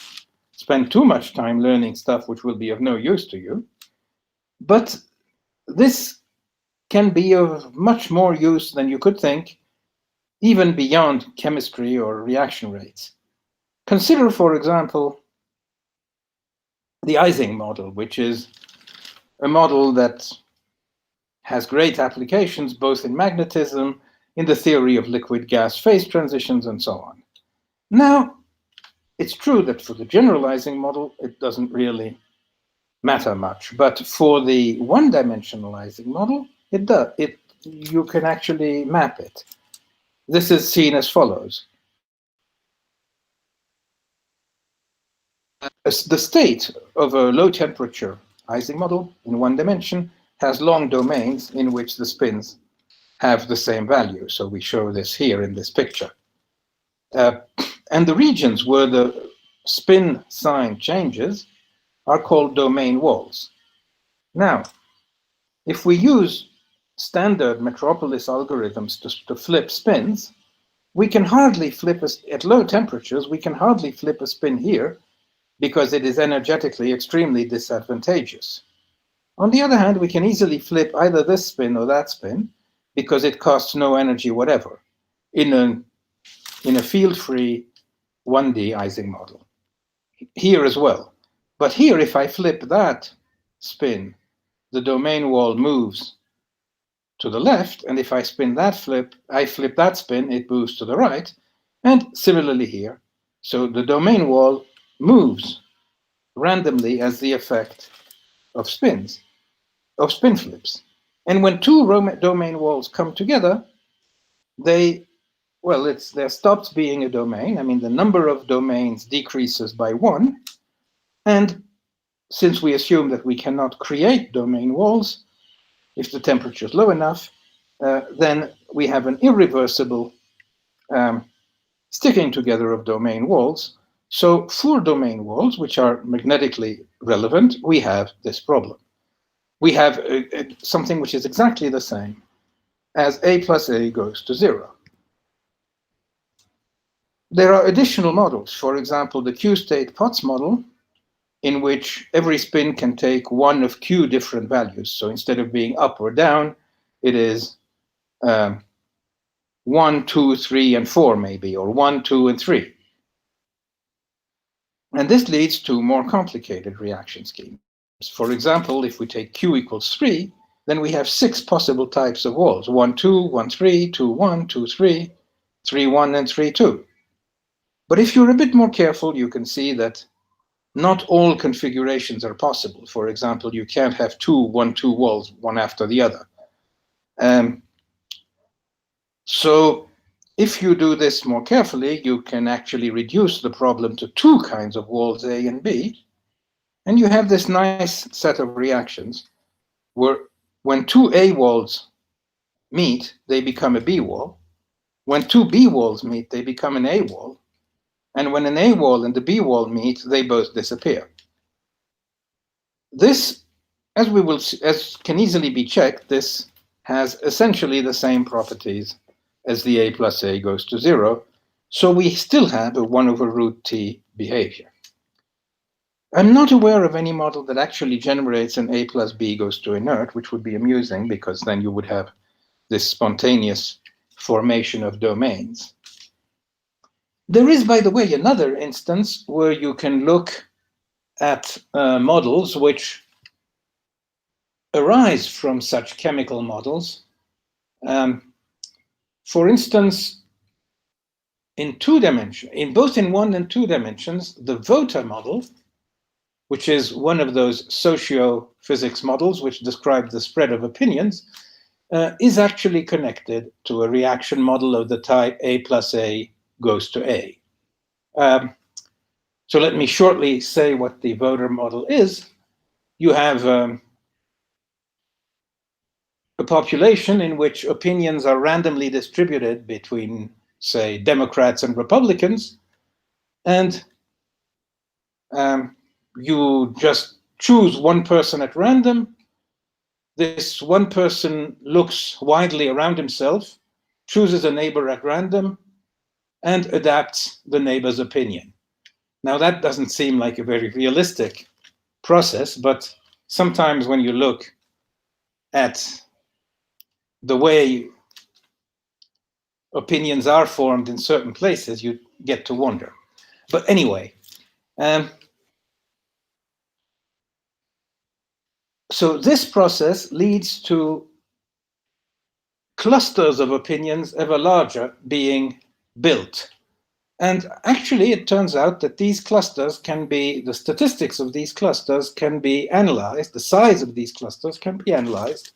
spend too much time learning stuff which will be of no use to you. But this can be of much more use than you could think, even beyond chemistry or reaction rates. Consider, for example, the Ising model, which is a model that has great applications both in magnetism, in the theory of liquid-gas phase transitions, and so on. Now, it's true that for the generalizing model, it doesn't really matter much, but for the one-dimensionalizing model, it does. You can actually map it. This is seen as follows. The state of a low temperature Ising model in one dimension has long domains in which the spins have the same value. So we show this here in this picture. And the regions where the spin sign changes are called domain walls. Now, if we use standard metropolis algorithms to flip spins, we can hardly flip at low temperatures, we can hardly flip a spin here because it is energetically extremely disadvantageous. On the other hand, we can easily flip either this spin or that spin because it costs no energy whatever in a field-free 1D Ising model. Here as well. But here, if I flip that spin, the domain wall moves to the left, and if I flip that spin, it moves to the right, and similarly here. So the domain wall moves randomly as the effect of spin flips. And when two domain walls come together, there stops being a domain. I mean, the number of domains decreases by 1, and since we assume that we cannot create domain walls, if the temperature is low enough, then we have an irreversible sticking together of domain walls. So for domain walls, which are magnetically relevant, we have this problem. We have something which is exactly the same as A plus A goes to 0. There are additional models. For example, the Q-state Potts model, in which every spin can take one of Q different values. So instead of being up or down, it is 1, 2, 3, and 4 maybe, or 1, 2, and 3. And this leads to more complicated reaction schemes. For example, if we take Q equals 3, then we have 6 possible types of walls: 1, 2, 1, 3, 2, 1, 2, 3, 3, 1, and 3, 2. But if you're a bit more careful, you can see that not all configurations are possible. For example, you can't have 2 1, 2 walls, one after the other. So if you do this more carefully, you can actually reduce the problem to 2 kinds of walls, A and B, and you have this nice set of reactions where when 2 A walls meet, they become a B wall. When 2 B walls meet, they become an A wall. And when an A wall and the B wall meet, they both disappear. This, as can easily be checked, this has essentially the same properties as the A plus A goes to 0. So we still have a 1 over root T behavior. I'm not aware of any model that actually generates an A plus B goes to inert, which would be amusing because then you would have this spontaneous formation of domains. There is, by the way, another instance where you can look at models which arise from such chemical models. For instance, in 2 dimensions, both in 1 and 2 dimensions, the Vota model, which is one of those socio-physics models which describe the spread of opinions, is actually connected to a reaction model of the type A plus A goes to A. So let me shortly say what the Vota model is. You have a population in which opinions are randomly distributed between, say, Democrats and Republicans, and you just choose one person at random. This one person looks widely around himself, chooses a neighbor at random, and adapts the neighbor's opinion. Now, that doesn't seem like a very realistic process, but sometimes when you look at the way opinions are formed in certain places, you get to wonder. But anyway, so this process leads to clusters of opinions ever larger being built. And actually, it turns out that these clusters the statistics of these clusters can be analyzed, the size of these clusters can be analyzed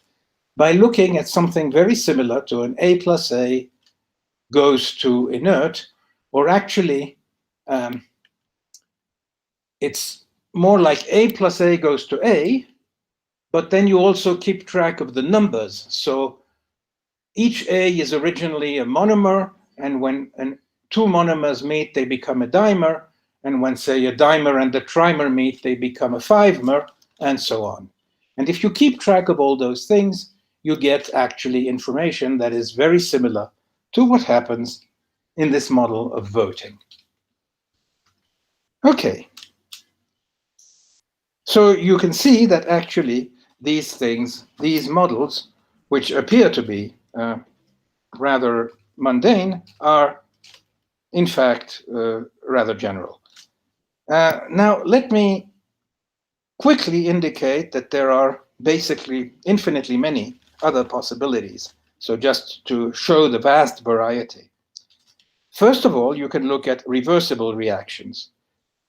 by looking at something very similar to an A plus A goes to inert, or actually it's more like A plus A goes to A, but then you also keep track of the numbers. So each A is originally a monomer, and when two monomers meet, they become a dimer. And when, say, a dimer and a trimer meet, they become a 5-mer, and so on. And if you keep track of all those things, you get actually information that is very similar to what happens in this model of voting. Okay. So you can see that actually these things, these models, which appear to be rather mundane, are in fact rather general. Now, let me quickly indicate that there are basically infinitely many other possibilities. So just to show the vast variety. First of all, you can look at reversible reactions.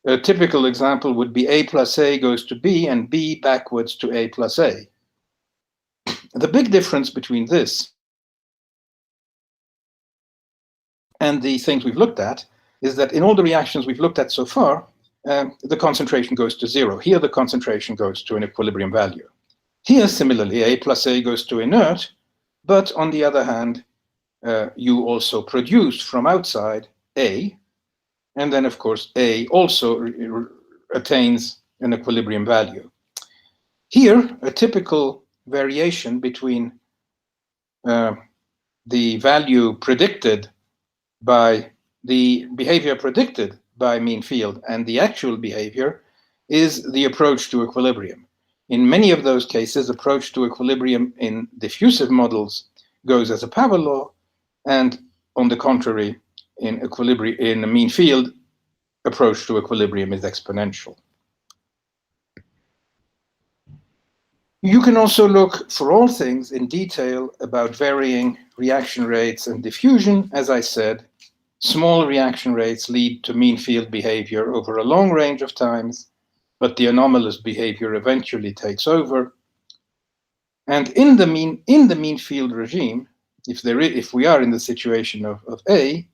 A typical example would be A plus A goes to B and B backwards to A plus A. The big difference between this and the things we've looked at is that in all the reactions we've looked at so far, the concentration goes to 0. Here, the concentration goes to an equilibrium value. Here, similarly, A plus A goes to inert, but on the other hand, you also produce from outside A, and then, of course, A also attains an equilibrium value. Here, a typical variation between the value predicted by the behavior predicted by mean field and the actual behavior is the approach to equilibrium. In many of those cases, approach to equilibrium in diffusive models goes as a power law, and on the contrary, in a mean field, approach to equilibrium is exponential. You can also look for all things in detail about varying reaction rates and diffusion. As I said, small reaction rates lead to mean field behavior over a long range of times, but the anomalous behavior eventually takes over. And in the mean field regime, if we are in the situation of A,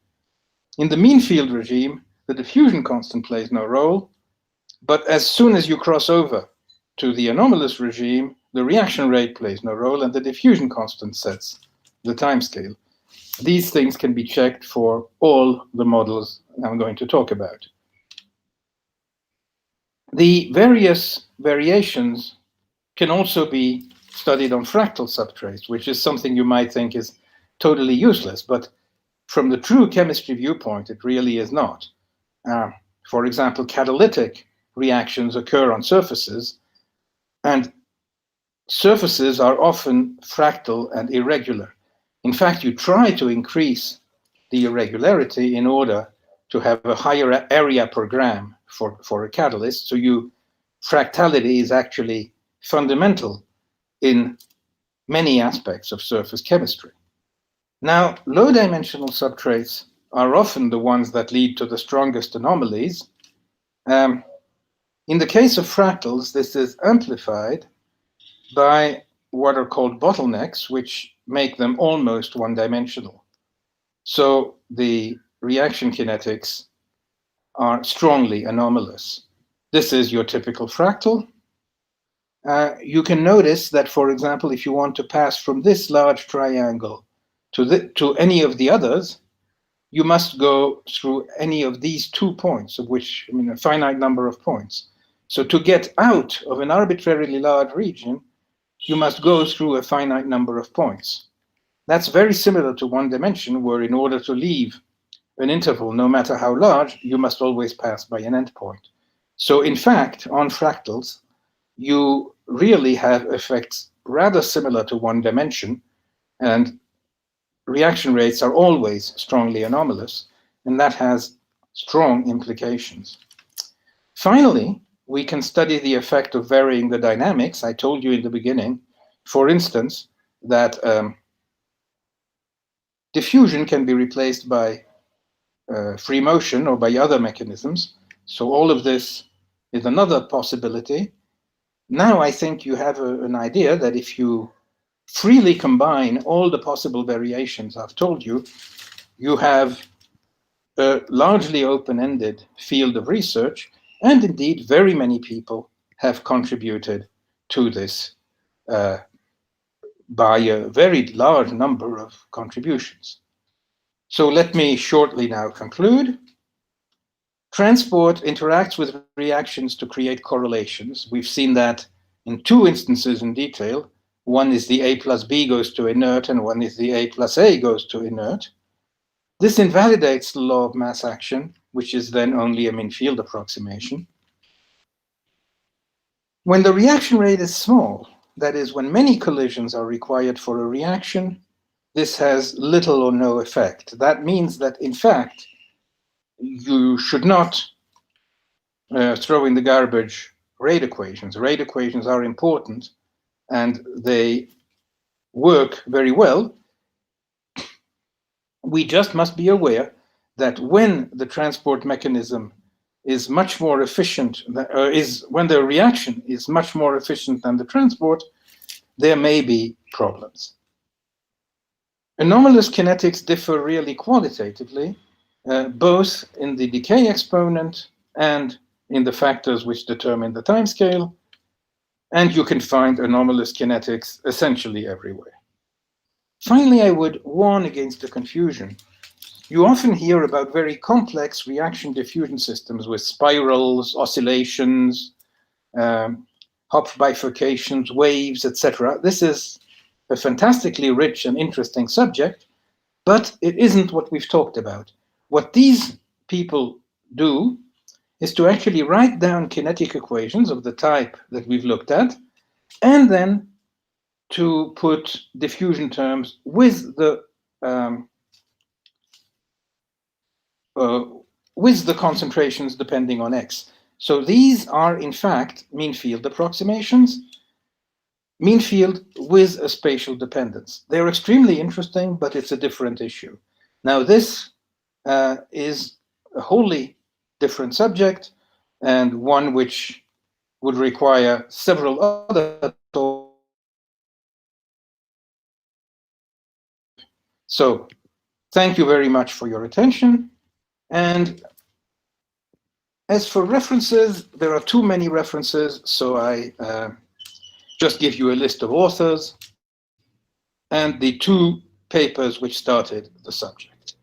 in the mean field regime, the diffusion constant plays no role, but as soon as you cross over to the anomalous regime, the reaction rate plays no role, and the diffusion constant sets the timescale. These things can be checked for all the models I'm going to talk about. The various variations can also be studied on fractal substrates, which is something you might think is totally useless, but from the true chemistry viewpoint, it really is not. For example, catalytic reactions occur on surfaces, and surfaces are often fractal and irregular. In fact, you try to increase the irregularity in order to have a higher area per gram for a catalyst. So fractality is actually fundamental in many aspects of surface chemistry. Now, low-dimensional substrates are often the ones that lead to the strongest anomalies. In the case of fractals, this is amplified by what are called bottlenecks, which make them almost one-dimensional. So the reaction kinetics are strongly anomalous. This is your typical fractal. You can notice that, for example, if you want to pass from this large triangle to any of the others, you must go through any of these 2 points, of which, a finite number of points. So to get out of an arbitrarily large region, you must go through a finite number of points. That's very similar to one dimension, where in order to leave an interval, no matter how large, you must always pass by an endpoint. So in fact, on fractals, you really have effects rather similar to one dimension, and reaction rates are always strongly anomalous, and that has strong implications. Finally, we can study the effect of varying the dynamics. I told you in the beginning, for instance, that diffusion can be replaced by free motion or by other mechanisms. So all of this is another possibility. Now I think you have an idea that if you freely combine all the possible variations I've told you, you have a largely open-ended field of research, And indeed, very many people have contributed to this by a very large number of contributions. So let me shortly now conclude. Transport interacts with reactions to create correlations. We've seen that in two instances in detail. One is the A plus B goes to inert, and one is the A plus A goes to inert. This invalidates the law of mass action, which is then only a mean field approximation. When the reaction rate is small, that is, when many collisions are required for a reaction, this has little or no effect. That means that, in fact, you should not throw in the garbage rate equations. Rate equations are important, and they work very well. We just must be aware that when the transport mechanism is much more efficient, when the reaction is much more efficient than the transport, there may be problems. Anomalous kinetics differ really qualitatively, both in the decay exponent and in the factors which determine the timescale, and you can find anomalous kinetics essentially everywhere. Finally, I would warn against the confusion. You often hear about very complex reaction diffusion systems with spirals, oscillations, Hopf bifurcations, waves, etc. This is a fantastically rich and interesting subject, but it isn't what we've talked about. What these people do is to actually write down kinetic equations of the type that we've looked at, and then to put diffusion terms with the concentrations depending on x. So these are, in fact, mean field approximations, mean field with a spatial dependence. They're extremely interesting, but it's a different issue. Now, this is a wholly different subject, and one which would require several other talks. So, thank you very much for your attention. And as for references, there are too many references, so I just give you a list of authors and the two papers which started the subject.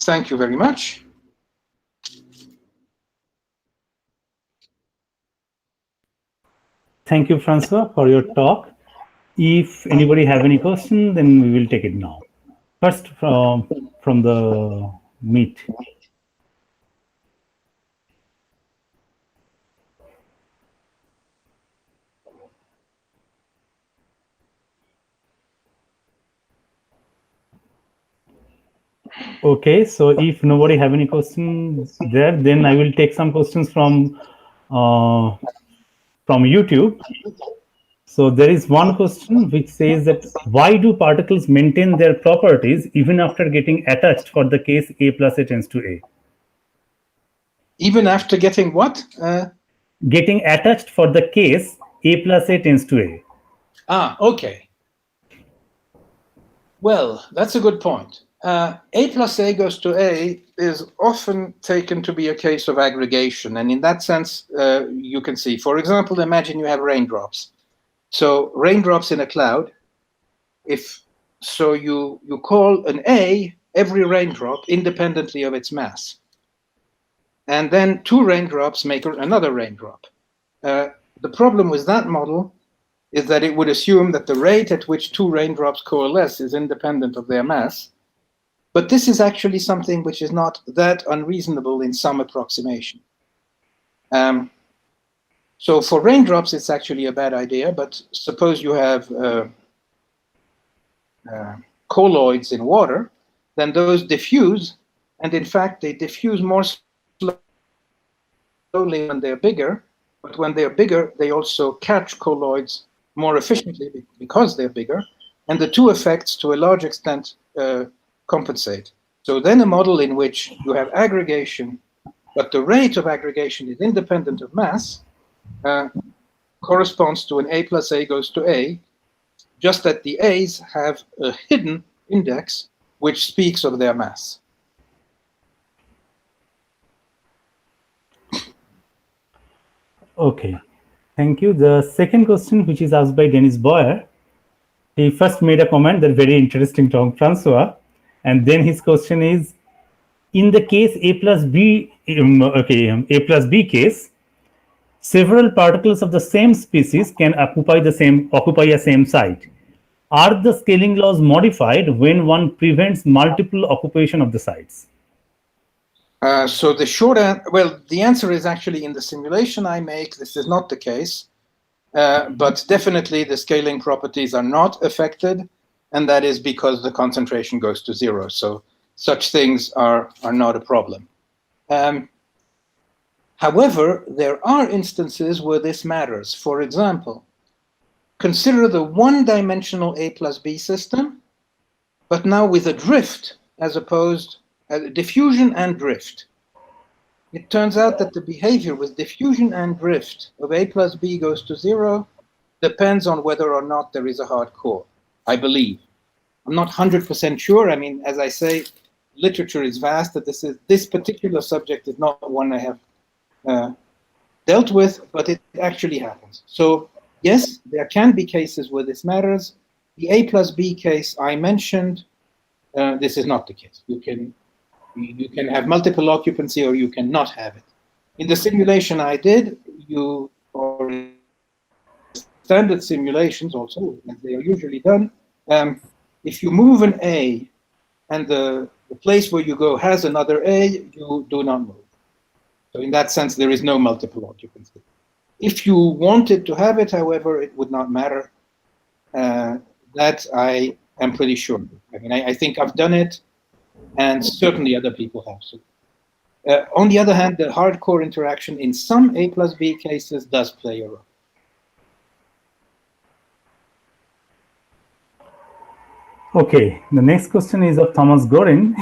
Thank you very much. Thank you, Francois, for your talk. If anybody have any question, then we will take it now. First, from the meet. Okay, so if nobody have any questions there, then I will take some questions from YouTube. So there is one question which says that why do particles maintain their properties even after getting attached for the case A plus A tends to A? Even after getting what? Getting attached for the case A plus A tends to A. Ah, okay. Well, that's a good point. A plus A goes to A is often taken to be a case of aggregation. And in that sense, you can see, for example, imagine you have raindrops. So raindrops in a cloud, you call an A every raindrop independently of its mass. And then two raindrops make another raindrop. The problem with that model is that it would assume that the rate at which two raindrops coalesce is independent of their mass. But this is actually something which is not that unreasonable in some approximation. So for raindrops, it's actually a bad idea, but suppose you have colloids in water, then those diffuse, and in fact, they diffuse more slowly when they're bigger, but when they're bigger, they also catch colloids more efficiently because they're bigger, and the two effects, to a large extent, compensate. So then a model in which you have aggregation, but the rate of aggregation is independent of mass, corresponds to an A plus A goes to A, just that the A's have a hidden index which speaks of their mass. Okay, thank you. The second question, which is asked by Dennis Boyer, he first made a comment that very interesting to Francois, and then his question is, in the case A plus B, A plus B case, several particles of the same species can occupy a same site. Are the scaling laws modified when one prevents multiple occupation of the sites? So the short answer, well, the answer is actually in the simulation I make, this is not the case, but definitely the scaling properties are not affected, and that is because the concentration goes to zero. So such things are not a problem. However, there are instances where this matters. For example, consider the one-dimensional A plus B system, but now with a drift as opposed diffusion and drift. It turns out that the behavior with diffusion and drift of A plus B goes to zero depends on whether or not there is a hard core, I believe. I'm not 100% sure. I mean, as I say, literature is vast. That this particular subject is not one I have dealt with, but it actually happens. So yes, there can be cases where this matters. The A plus B case I mentioned, this is not the case. You can have multiple occupancy or you cannot have it. In the simulation I did, or standard simulations also, as they are usually done, if you move an A and the place where you go has another A, you do not move. So in that sense, there is no multiple occupancy. If you wanted to have it, however, it would not matter. That I am pretty sure. I mean, I think I've done it, and certainly other people have. So, on the other hand, the hardcore interaction in some A plus B cases does play a role. Okay, the next question is of Thomas Gorin.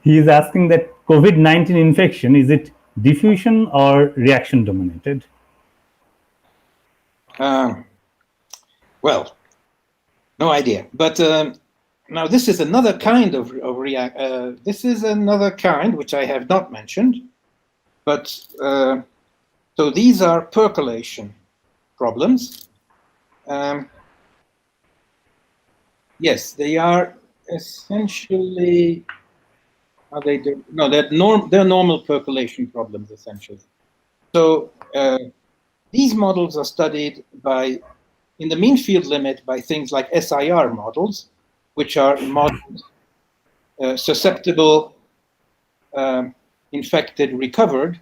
He is asking that COVID-19 infection, is it diffusion or reaction dominated? Well, no idea. But now this is another kind of this is another kind which I have not mentioned. But so these are percolation problems. Yes, they are essentially. Are they? No, they're normal percolation problems essentially. So these models are studied in the mean field limit by things like SIR models, which are models susceptible, infected, recovered,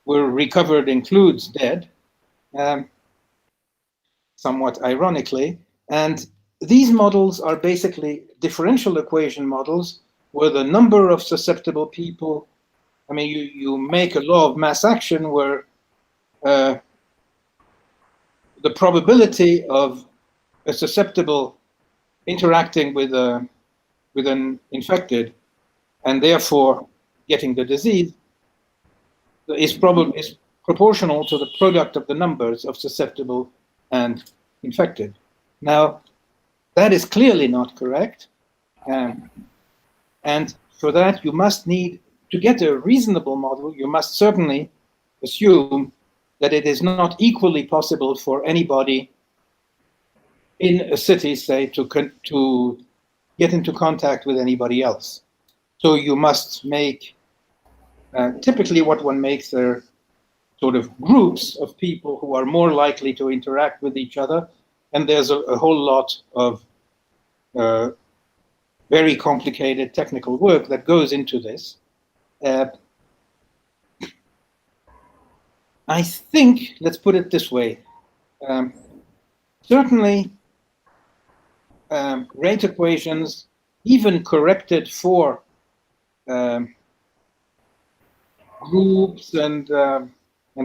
where recovered includes dead, somewhat ironically. And these models are basically differential equation models where the number of susceptible people, I mean, you make a law of mass action where the probability of a susceptible interacting with an infected and therefore getting the disease is proportional to the product of the numbers of susceptible and infected. Now, that is clearly not correct. And for that, you must need, to get a reasonable model, you must certainly assume that it is not equally possible for anybody in a city, say, to get into contact with anybody else. So you must make, typically what one makes are sort of groups of people who are more likely to interact with each other. And there's a whole lot of very complicated technical work that goes into this. I think, let's put it this way, certainly rate equations, even corrected for groups and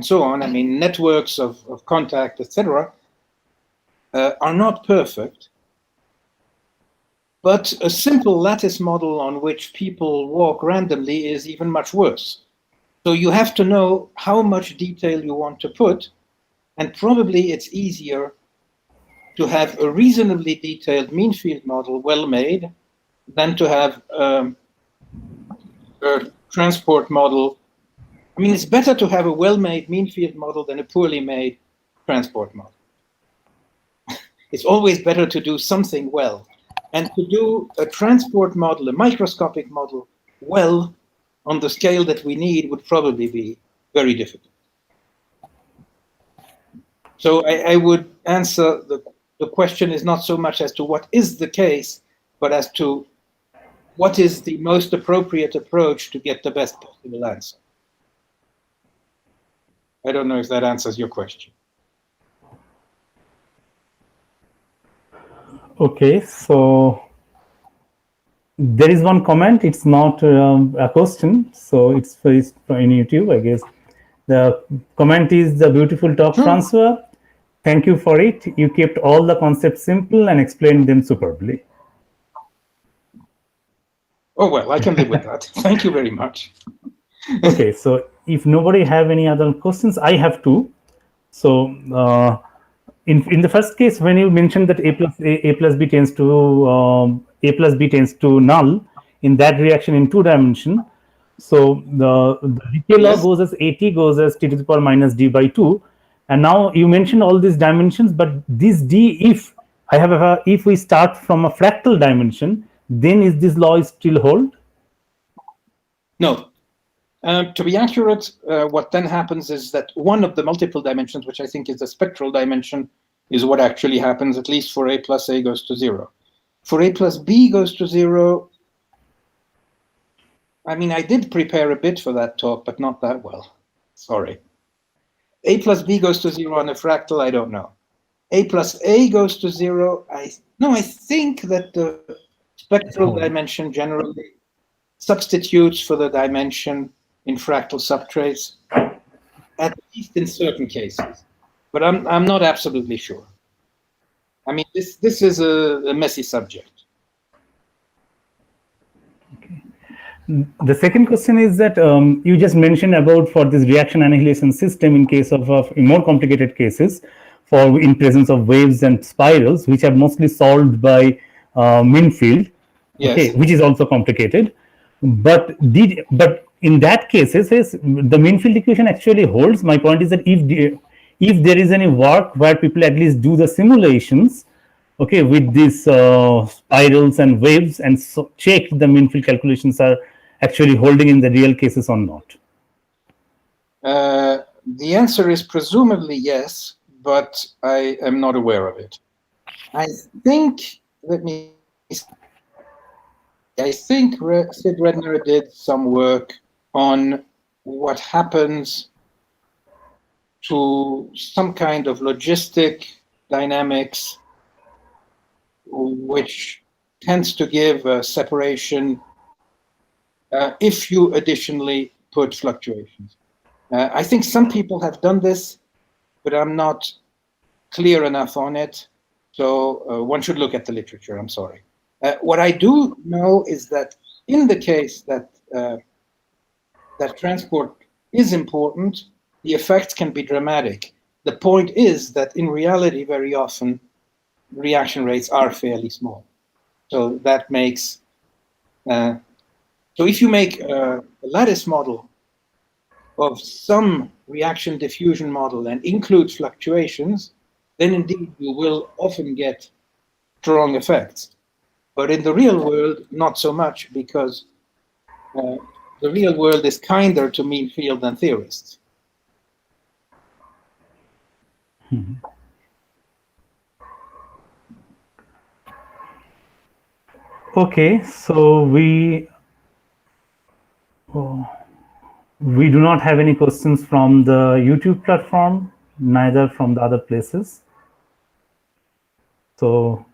so on, I mean, networks of contact, etc., are not perfect. But a simple lattice model on which people walk randomly is even much worse. So you have to know how much detail you want to put, and probably it's easier to have a reasonably detailed mean field model well made than to have a transport model I mean, it's better to have a well-made mean field model than a poorly made transport model. It's always better to do something well. And to do a transport model, a microscopic model, well, on the scale that we need would probably be very difficult. So I would answer the question is not so much as to what is the case, but as to what is the most appropriate approach to get the best possible answer. I don't know if that answers your question. Okay, so there is one comment. It's not a question, so it's in YouTube, I guess. The comment is the beautiful talk, Francois. Thank you for it. You kept all the concepts simple and explained them superbly. Oh, well, I can live with that. Thank you very much. Okay, so if nobody have any other questions, I have two. So in the first case, when you mentioned that a plus b tends to null in that reaction in 2 dimension, so the decay law goes as at goes as t to the power minus d by 2, and now you mentioned all these dimensions, but this d, if we start from a fractal dimension, then is this law still hold? No. To be accurate, what then happens is that one of the multiple dimensions, which I think is the spectral dimension, is what actually happens, at least for a plus a goes to 0. For a plus b goes to 0, I mean, I did prepare a bit for that talk, but not that well. Sorry. A plus b goes to 0 on a fractal, I don't know. A plus a goes to 0, I think that the spectral dimension generally substitutes for the dimension in fractal subtrace, at least in certain cases. But I'm not absolutely sure. I mean, this is a messy subject. Okay. The second question is that you just mentioned about for this reaction annihilation system in case of in more complicated cases, for in presence of waves and spirals, which are mostly solved by mean field, okay, which is also complicated. But in that cases, the mean field equation actually holds. My point is that if there is any work where people at least do the simulations, okay, with these spirals and waves, and so check the mean field calculations are actually holding in the real cases or not. The answer is presumably yes, but I am not aware of it. I think Sid Redner did some work on what happens to some kind of logistic dynamics, which tends to give a separation if you additionally put fluctuations. I think some people have done this, but I'm not clear enough on it. So one should look at the literature, I'm sorry. What I do know is that in the case that that transport is important, the effects can be dramatic. The point is that in reality, very often, reaction rates are fairly small. So that makes, so if you make a lattice model of some reaction diffusion model and include fluctuations, then indeed you will often get strong effects. But in the real world, not so much, because the real world is kinder to mean field than theorists. Okay, so we do not have any questions from the YouTube platform, neither from the other places. So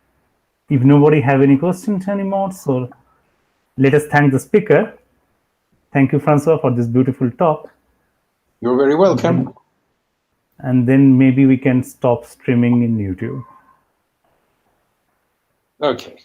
if nobody have any questions anymore, so let us thank the speaker. Thank you, Francois, for this beautiful talk. You're very welcome. And then maybe we can stop streaming in YouTube. Okay.